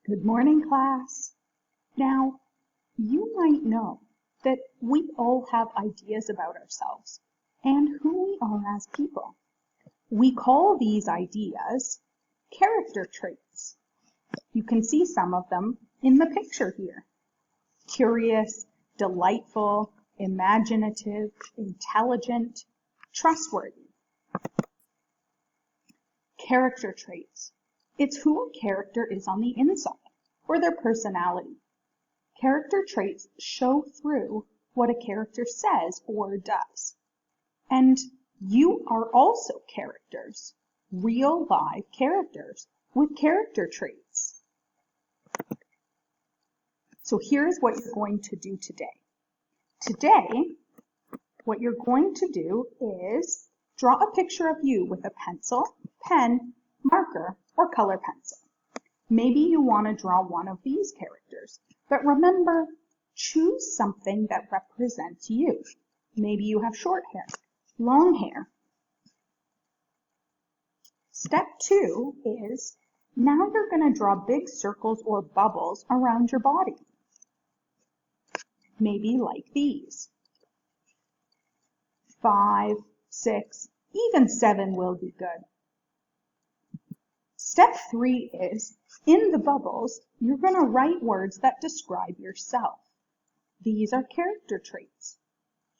Good morning, class. Now, you might know that we all have ideas about ourselves and who we are as people. We call these ideas character traits. You can see some of them in the picture here. Curious, delightful, imaginative, intelligent, trustworthy. Character traits. It's who a character is on the inside, or their personality. Character traits show through what a character says or does. And you are also characters, real live characters with character traits. So here's what you're going to do today. Today, what you're going to do is draw a picture of you with a pencil, pen, marker, or color pencil. Maybe you want to draw one of these characters, but remember, choose something that represents you. Maybe you have short hair, long hair. Step 2 is, now you're going to draw big circles or bubbles around your body. Maybe like these. 5, 6, even 7 will be good. Step 3 is, in the bubbles, you're going to write words that describe yourself. These are character traits.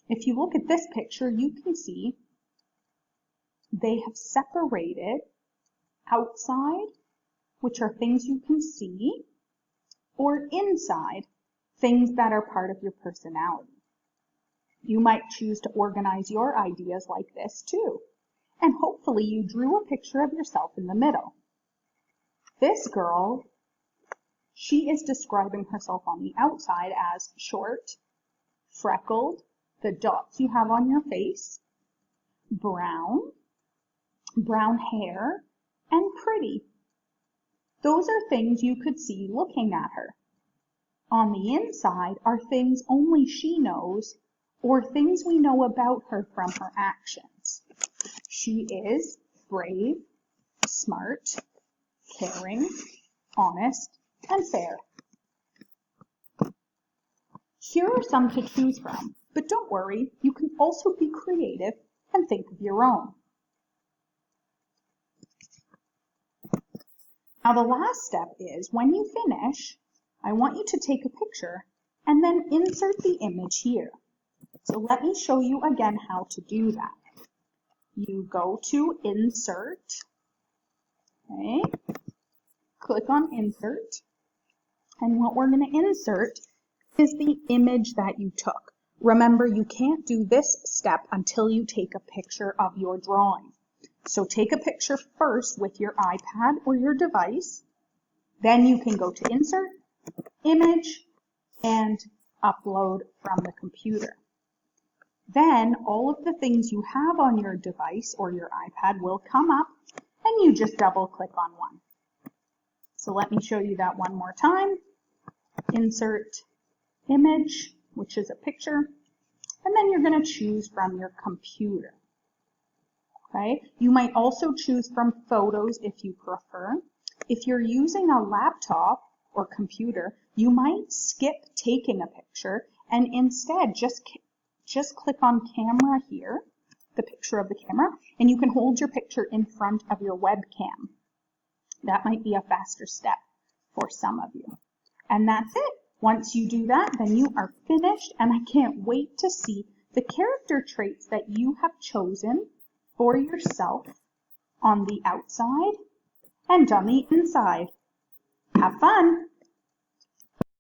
If you look at this picture, you can see they have separated outside, which are things you can see, or inside, things that are part of your personality. You might choose to organize your ideas like this too, and hopefully you drew a picture of yourself in the middle. This girl, she is describing herself on the outside as short, freckled, the dots you have on your face, brown hair, and pretty. Those are things you could see looking at her. On the inside are things only she knows, or things we know about her from her actions. She is brave, smart, caring, honest, and fair. Here are some to choose from, but don't worry, you can also be creative and think of your own. Now the last step is, when you finish, I want you to take a picture and then insert the image here. So let me show you again how to do that. You go to Insert, okay? Click on Insert, and what we're going to insert is the image that you took. Remember, you can't do this step until you take a picture of your drawing. So take a picture first with your iPad or your device, then you can go to Insert, Image, and Upload from the computer. Then all of the things you have on your device or your iPad will come up, and you just double click on one. So let me show you that one more time. Insert image, which is a picture, and then you're going to choose from your computer. Okay? You might also choose from photos if you prefer. If you're using a laptop or computer, you might skip taking a picture and instead just click on camera here, the picture of the camera, and you can hold your picture in front of your webcam. That might be a faster step for some of you. And that's it. Once you do that, then you are finished, and I can't wait to see the character traits that you have chosen for yourself on the outside and on the inside. Have fun!